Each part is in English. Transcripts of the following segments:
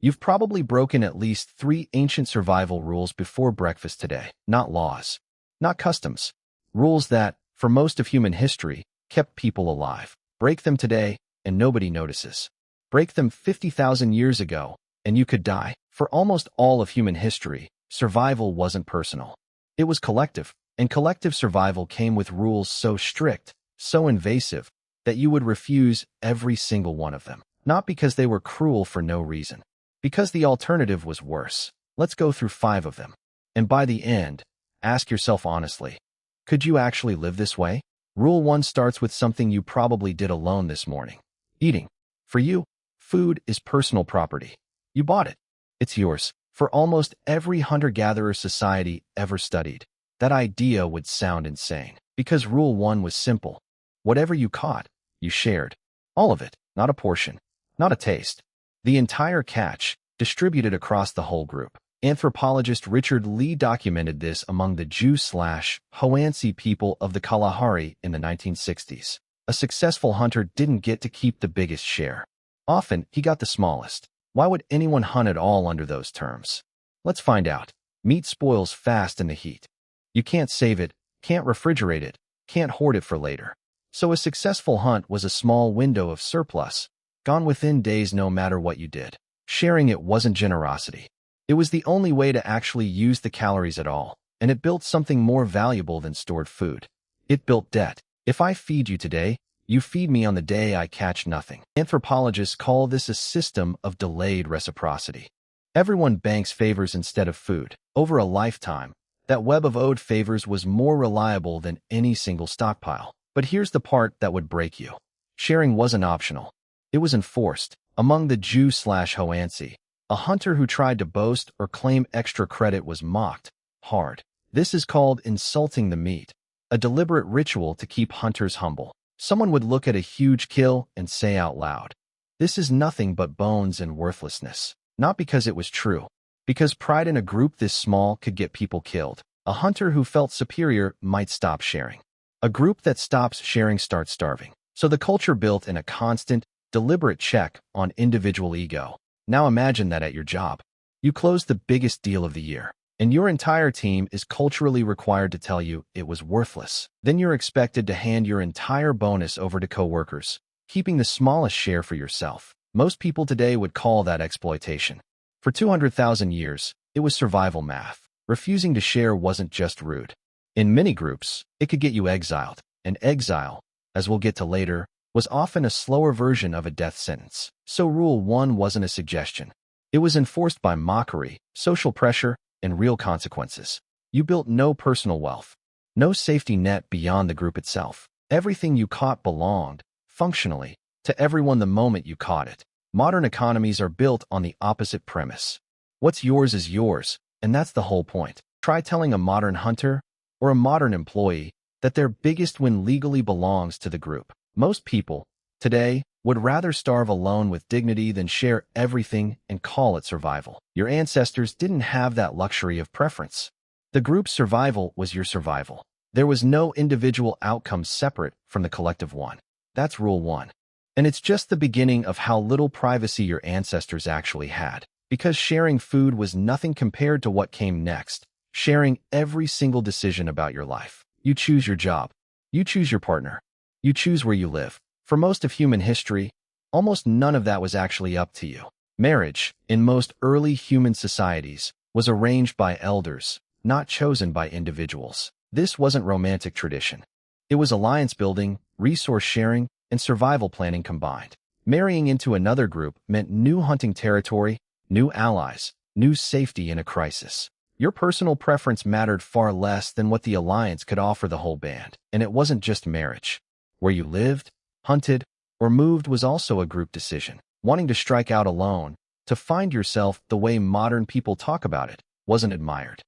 You've probably broken at least 3 ancient survival rules before breakfast today. Not laws, not customs. Rules that, for most of human history, kept people alive. Break them today, and nobody notices. Break them 50,000 years ago, and you could die. For almost all of human history, survival wasn't personal. It was collective, and collective survival came with rules so strict, so invasive, that you would refuse every single one of them. Not because they were cruel for no reason. Because the alternative was worse. Let's go through 5 of them. And by the end, ask yourself honestly, could you actually live this way? Rule 1 starts with something you probably did alone this morning. Eating. For you, food is personal property. You bought it. It's yours. For almost every hunter-gatherer society ever studied, that idea would sound insane. Because Rule 1 was simple. Whatever you caught, you shared. All of it, not a portion, not a taste. The entire catch, distributed across the whole group. Anthropologist Richard Lee documented this among the Jew/Hoansi people of the Kalahari in the 1960s. A successful hunter didn't get to keep the biggest share. Often, he got the smallest. Why would anyone hunt at all under those terms? Let's find out. Meat spoils fast in the heat. You can't save it, can't refrigerate it, can't hoard it for later. So a successful hunt was a small window of surplus, gone within days no matter what you did. Sharing it wasn't generosity. It was the only way to actually use the calories at all, and it built something more valuable than stored food. It built debt. If I feed you today, you feed me on the day I catch nothing. Anthropologists call this a system of delayed reciprocity. Everyone banks favors instead of food. Over a lifetime, that web of owed favors was more reliable than any single stockpile. But here's the part that would break you. Sharing wasn't optional. It was enforced. Among the Jew/Hoansi, a hunter who tried to boast or claim extra credit was mocked hard. This is called insulting the meat, a deliberate ritual to keep hunters humble. Someone would look at a huge kill and say out loud, "This is nothing but bones and worthlessness." Not because it was true, because pride in a group this small could get people killed. A hunter who felt superior might stop sharing. A group that stops sharing starts starving. So the culture built in a constant, deliberate check on individual ego. Now imagine that at your job. You closed the biggest deal of the year, and your entire team is culturally required to tell you it was worthless. Then you're expected to hand your entire bonus over to coworkers, keeping the smallest share for yourself. Most people today would call that exploitation. For 200,000 years, it was survival math. Refusing to share wasn't just rude. In many groups, it could get you exiled, and exile, as we'll get to later, was often a slower version of a death sentence. So Rule 1 wasn't a suggestion. It was enforced by mockery, social pressure, and real consequences. You built no personal wealth, no safety net beyond the group itself. Everything you caught belonged, functionally, to everyone the moment you caught it. Modern economies are built on the opposite premise. What's yours is yours, and that's the whole point. Try telling a modern hunter or a modern employee that their biggest win legally belongs to the group. Most people, today, would rather starve alone with dignity than share everything and call it survival. Your ancestors didn't have that luxury of preference. The group's survival was your survival. There was no individual outcome separate from the collective one. That's Rule 1. And it's just the beginning of how little privacy your ancestors actually had. Because sharing food was nothing compared to what came next. Sharing every single decision about your life. You choose your job. You choose your partner. You choose where you live. For most of human history, almost none of that was actually up to you. Marriage, in most early human societies, was arranged by elders, not chosen by individuals. This wasn't romantic tradition. It was alliance building, resource sharing, and survival planning combined. Marrying into another group meant new hunting territory, new allies, new safety in a crisis. Your personal preference mattered far less than what the alliance could offer the whole band. And it wasn't just marriage. Where you lived, hunted, or moved was also a group decision. Wanting to strike out alone, to find yourself the way modern people talk about it, wasn't admired.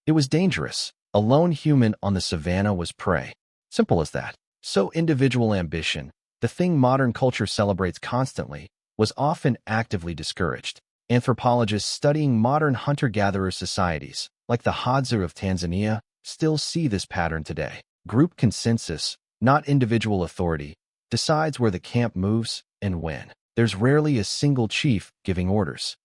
It was dangerous. A lone human on the savannah was prey. Simple as that. So individual ambition, the thing modern culture celebrates constantly, was often actively discouraged. Anthropologists studying modern hunter-gatherer societies, like the Hadza of Tanzania, still see this pattern today. Group consensus, not individual authority, decides where the camp moves and when. There's rarely a single chief giving orders.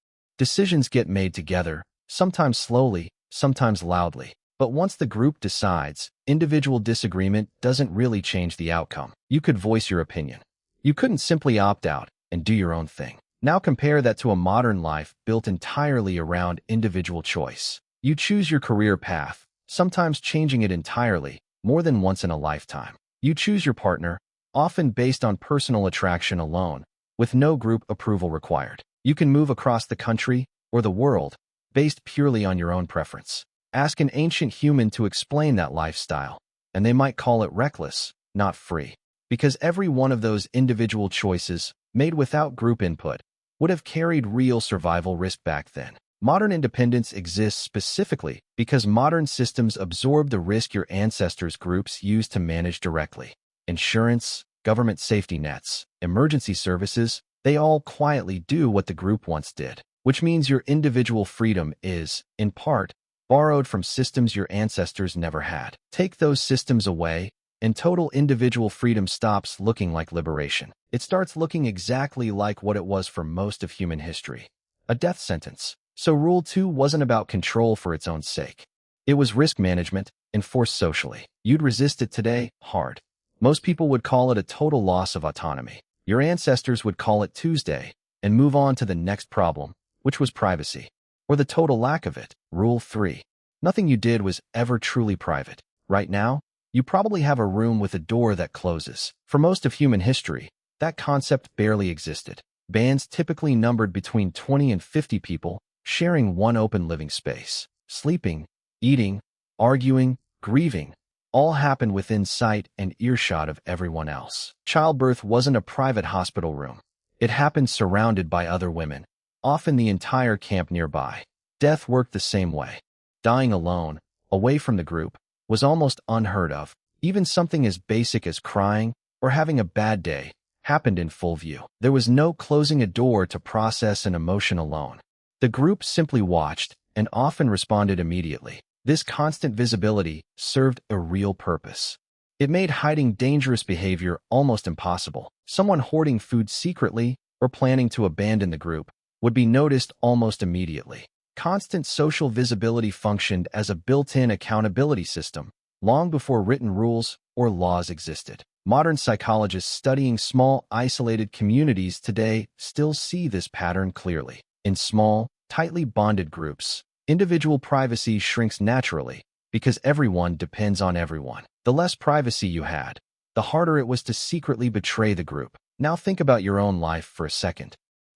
Decisions get made together, sometimes slowly, sometimes loudly. But once the group decides, individual disagreement doesn't really change the outcome. You could voice your opinion. You couldn't simply opt out and do your own thing. Now compare that to a modern life built entirely around individual choice. You choose your career path, sometimes changing it entirely, more than once in a lifetime. You choose your partner, often based on personal attraction alone, with no group approval required. You can move across the country or the world, based purely on your own preference. Ask an ancient human to explain that lifestyle, and they might call it reckless, not free. Because every one of those individual choices, made without group input, would have carried real survival risk back then. Modern independence exists specifically because modern systems absorb the risk your ancestors' groups used to manage directly. Insurance, government safety nets, emergency services, they all quietly do what the group once did, which means your individual freedom is, in part, borrowed from systems your ancestors never had. Take those systems away, and total individual freedom stops looking like liberation. It starts looking exactly like what it was for most of human history: a death sentence. So Rule 2 wasn't about control for its own sake. It was risk management, enforced socially. You'd resist it today, hard. Most people would call it a total loss of autonomy. Your ancestors would call it Tuesday and move on to the next problem, which was privacy, or the total lack of it. Rule 3. Nothing you did was ever truly private. Right now, you probably have a room with a door that closes. For most of human history, that concept barely existed. Bands typically numbered between 20 and 50 people, sharing one open living space. Sleeping, eating, arguing, grieving, all happened within sight and earshot of everyone else. Childbirth wasn't a private hospital room. It happened surrounded by other women, often the entire camp nearby. Death worked the same way. Dying alone, away from the group, was almost unheard of. Even something as basic as crying or having a bad day happened in full view. There was no closing a door to process an emotion alone. The group simply watched and often responded immediately. This constant visibility served a real purpose. It made hiding dangerous behavior almost impossible. Someone hoarding food secretly or planning to abandon the group would be noticed almost immediately. Constant social visibility functioned as a built-in accountability system, long before written rules or laws existed. Modern psychologists studying small, isolated communities today still see this pattern clearly. In small, tightly bonded groups, individual privacy shrinks naturally because everyone depends on everyone. The less privacy you had, the harder it was to secretly betray the group. Now think about your own life for a second.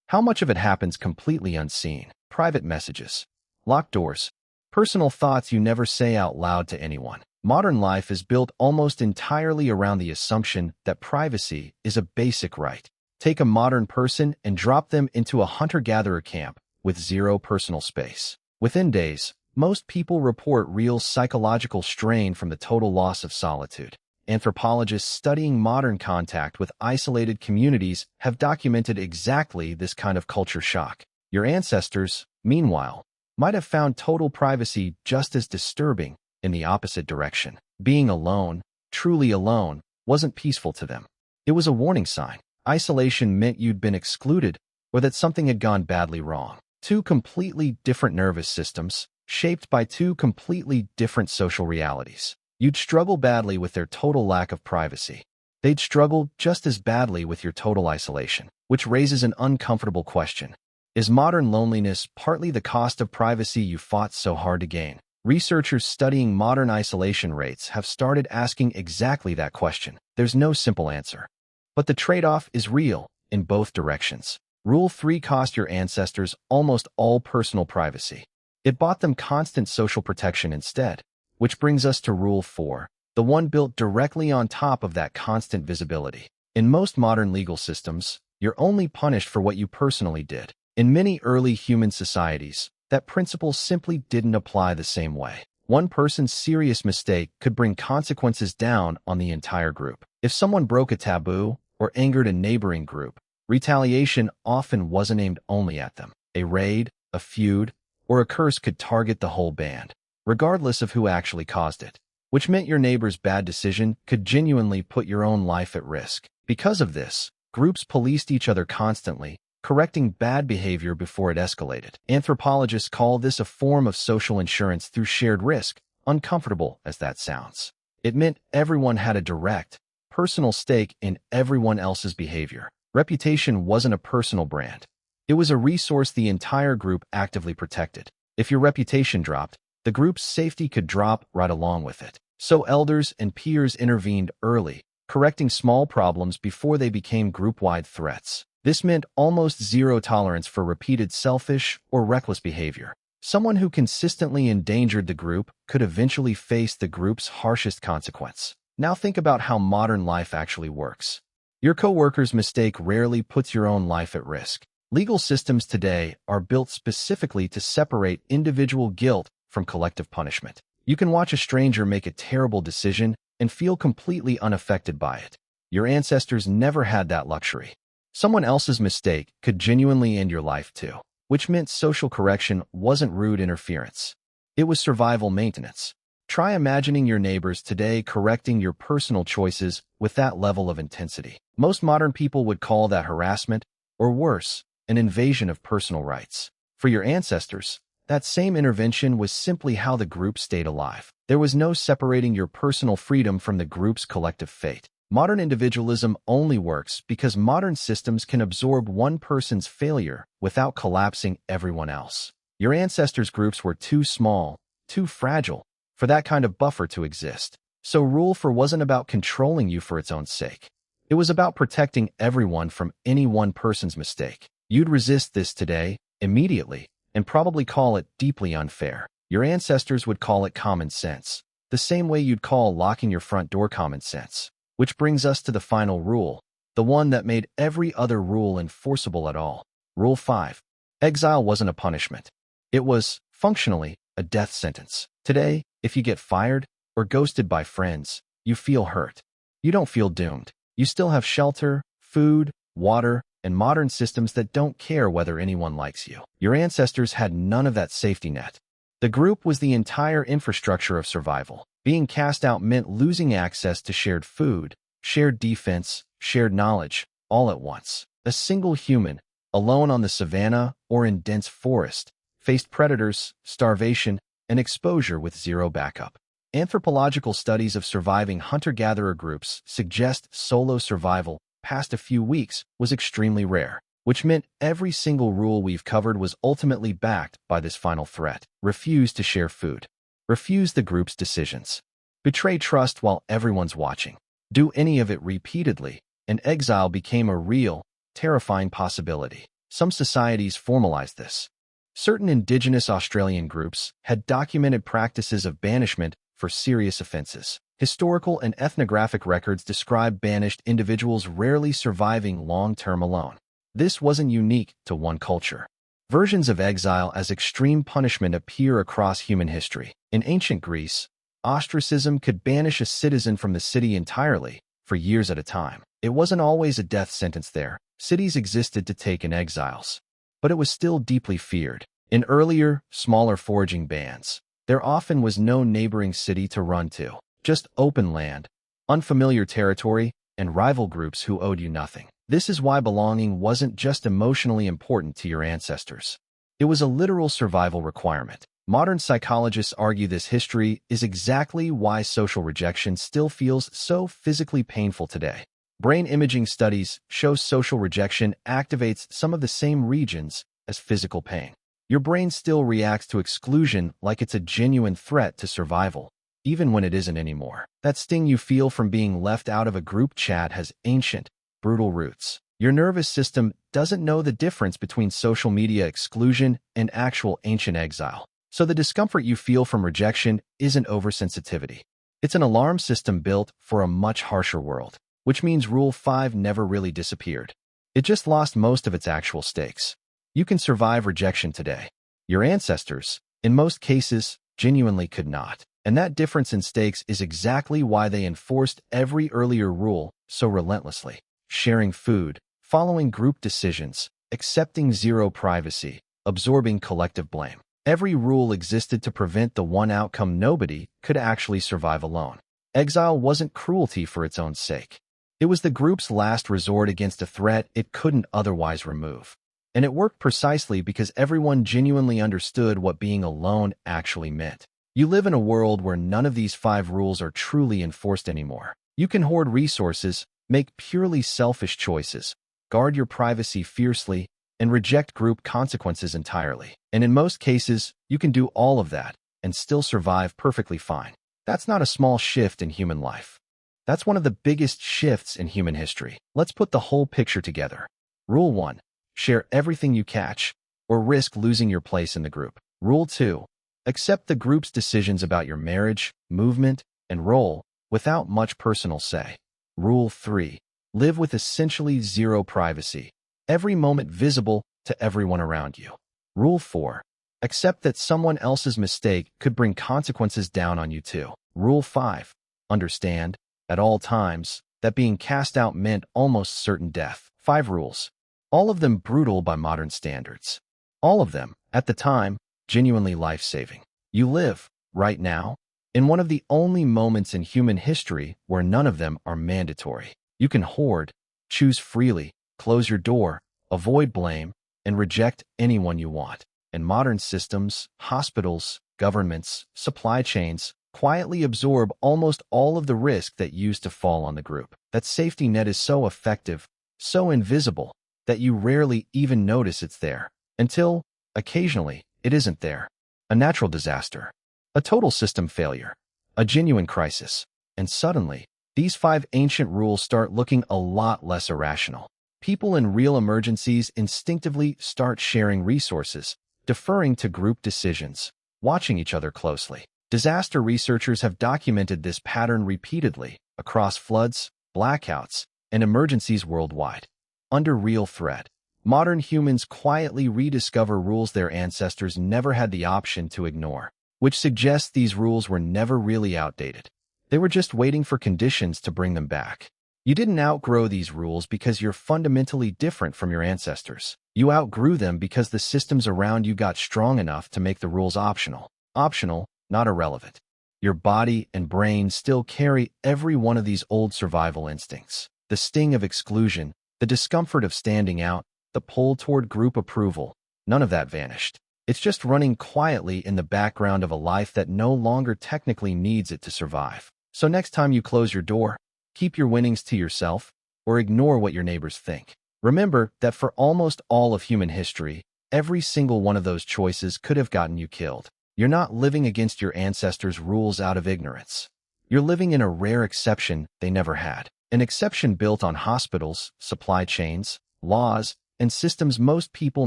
How much of it happens completely unseen? Private messages, locked doors, personal thoughts you never say out loud to anyone. Modern life is built almost entirely around the assumption that privacy is a basic right. Take a modern person and drop them into a hunter-gatherer camp with zero personal space. Within days, most people report real psychological strain from the total loss of solitude. Anthropologists studying modern contact with isolated communities have documented exactly this kind of culture shock. Your ancestors, meanwhile, might have found total privacy just as disturbing in the opposite direction. Being alone, truly alone, wasn't peaceful to them. It was a warning sign. Isolation meant you'd been excluded or that something had gone badly wrong. Two completely different nervous systems, shaped by two completely different social realities. You'd struggle badly with their total lack of privacy. They'd struggle just as badly with your total isolation, which raises an uncomfortable question. Is modern loneliness partly the cost of privacy you fought so hard to gain? Researchers studying modern isolation rates have started asking exactly that question. There's no simple answer. But the trade-off is real in both directions. Rule 3 cost your ancestors almost all personal privacy. It bought them constant social protection instead, which brings us to Rule 4, the one built directly on top of that constant visibility. In most modern legal systems, you're only punished for what you personally did. In many early human societies, that principle simply didn't apply the same way. One person's serious mistake could bring consequences down on the entire group. If someone broke a taboo or angered a neighboring group, retaliation often wasn't aimed only at them. A raid, a feud, or a curse could target the whole band, regardless of who actually caused it, which meant your neighbor's bad decision could genuinely put your own life at risk. Because of this, groups policed each other constantly, correcting bad behavior before it escalated. Anthropologists call this a form of social insurance through shared risk, uncomfortable as that sounds. It meant everyone had a direct, personal stake in everyone else's behavior. Reputation wasn't a personal brand. It was a resource the entire group actively protected. If your reputation dropped, the group's safety could drop right along with it. So elders and peers intervened early, correcting small problems before they became group-wide threats. This meant almost zero tolerance for repeated selfish or reckless behavior. Someone who consistently endangered the group could eventually face the group's harshest consequence. Now think about how modern life actually works. Your coworker's mistake rarely puts your own life at risk. Legal systems today are built specifically to separate individual guilt from collective punishment. You can watch a stranger make a terrible decision and feel completely unaffected by it. Your ancestors never had that luxury. Someone else's mistake could genuinely end your life too, which meant social correction wasn't rude interference. It was survival maintenance. Try imagining your neighbors today correcting your personal choices with that level of intensity. Most modern people would call that harassment, or worse, an invasion of personal rights. For your ancestors, that same intervention was simply how the group stayed alive. There was no separating your personal freedom from the group's collective fate. Modern individualism only works because modern systems can absorb one person's failure without collapsing everyone else. Your ancestors' groups were too small, too fragile, for that kind of buffer to exist. So Rule 4 wasn't about controlling you for its own sake. It was about protecting everyone from any one person's mistake. You'd resist this today, immediately, and probably call it deeply unfair. Your ancestors would call it common sense, the same way you'd call locking your front door common sense. Which brings us to the final rule, the one that made every other rule enforceable at all. Rule 5. Exile wasn't a punishment. It was, functionally, a death sentence. Today, if you get fired or ghosted by friends, you feel hurt. You don't feel doomed. You still have shelter, food, water, and modern systems that don't care whether anyone likes you. Your ancestors had none of that safety net. The group was the entire infrastructure of survival. Being cast out meant losing access to shared food, shared defense, shared knowledge, all at once. A single human, alone on the savannah or in dense forest, faced predators, starvation, and exposure with zero backup. Anthropological studies of surviving hunter-gatherer groups suggest solo survival past a few weeks was extremely rare, which meant every single rule we've covered was ultimately backed by this final threat. Refuse to share food. Refuse the group's decisions. Betray trust while everyone's watching. Do any of it repeatedly, and exile became a real, terrifying possibility. Some societies formalized this. Certain indigenous Australian groups had documented practices of banishment for serious offenses. Historical and ethnographic records describe banished individuals rarely surviving long-term alone. This wasn't unique to one culture. Versions of exile as extreme punishment appear across human history. In ancient Greece, ostracism could banish a citizen from the city entirely, for years at a time. It wasn't always a death sentence there. Cities existed to take in exiles, but it was still deeply feared. In earlier, smaller foraging bands, there often was no neighboring city to run to, just open land, unfamiliar territory, and rival groups who owed you nothing. This is why belonging wasn't just emotionally important to your ancestors. It was a literal survival requirement. Modern psychologists argue this history is exactly why social rejection still feels so physically painful today. Brain imaging studies show social rejection activates some of the same regions as physical pain. Your brain still reacts to exclusion like it's a genuine threat to survival, even when it isn't anymore. That sting you feel from being left out of a group chat has ancient, brutal roots. Your nervous system doesn't know the difference between social media exclusion and actual ancient exile. So the discomfort you feel from rejection isn't oversensitivity. It's an alarm system built for a much harsher world, which means Rule 5 never really disappeared. It just lost most of its actual stakes. You can survive rejection today. Your ancestors, in most cases, genuinely could not. And that difference in stakes is exactly why they enforced every earlier rule so relentlessly. Sharing food, following group decisions, accepting zero privacy, absorbing collective blame. Every rule existed to prevent the one outcome nobody could actually survive alone. Exile wasn't cruelty for its own sake. It was the group's last resort against a threat it couldn't otherwise remove. And it worked precisely because everyone genuinely understood what being alone actually meant. You live in a world where none of these 5 rules are truly enforced anymore. You can hoard resources, make purely selfish choices, guard your privacy fiercely, and reject group consequences entirely. And in most cases, you can do all of that and still survive perfectly fine. That's not a small shift in human life. That's one of the biggest shifts in human history. Let's put the whole picture together. Rule 1. Share everything you catch, or risk losing your place in the group. Rule 2. Accept the group's decisions about your marriage, movement, and role without much personal say. Rule 3. Live with essentially zero privacy, every moment visible to everyone around you. Rule 4. Accept that someone else's mistake could bring consequences down on you too. Rule 5. Understand, at all times, that being cast out meant almost certain death. 5 rules. All of them brutal by modern standards. All of them, at the time, genuinely life-saving. You live, right now, in one of the only moments in human history where none of them are mandatory. You can hoard, choose freely, close your door, avoid blame, and reject anyone you want. And modern systems, hospitals, governments, supply chains, quietly absorb almost all of the risk that used to fall on the group. That safety net is so effective, so invisible, that you rarely even notice it's there, until, occasionally, it isn't there. A natural disaster, a total system failure, a genuine crisis, and suddenly, these 5 ancient rules start looking a lot less irrational. People in real emergencies instinctively start sharing resources, deferring to group decisions, watching each other closely. Disaster researchers have documented this pattern repeatedly across floods, blackouts, and emergencies worldwide. Under real threat, modern humans quietly rediscover rules their ancestors never had the option to ignore, which suggests these rules were never really outdated. They were just waiting for conditions to bring them back. You didn't outgrow these rules because you're fundamentally different from your ancestors. You outgrew them because the systems around you got strong enough to make the rules optional. Optional, not irrelevant. Your body and brain still carry every one of these old survival instincts. The sting of exclusion, the discomfort of standing out, the pull toward group approval, none of that vanished. It's just running quietly in the background of a life that no longer technically needs it to survive. So next time you close your door, keep your winnings to yourself, or ignore what your neighbors think. Remember that for almost all of human history, every single one of those choices could have gotten you killed. You're not living against your ancestors' rules out of ignorance. You're living in a rare exception they never had. An exception built on hospitals, supply chains, laws, and systems most people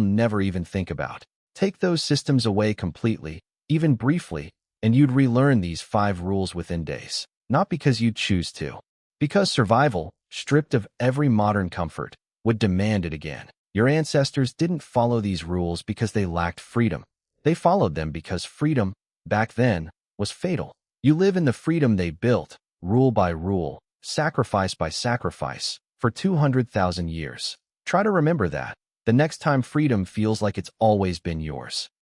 never even think about. Take those systems away completely, even briefly, and you'd relearn these 5 rules within days. Not because you'd choose to. Because survival, stripped of every modern comfort, would demand it again. Your ancestors didn't follow these rules because they lacked freedom. They followed them because freedom, back then, was fatal. You live in the freedom they built, rule by rule, sacrifice by sacrifice, for 200,000 years. Try to remember that, the next time freedom feels like it's always been yours.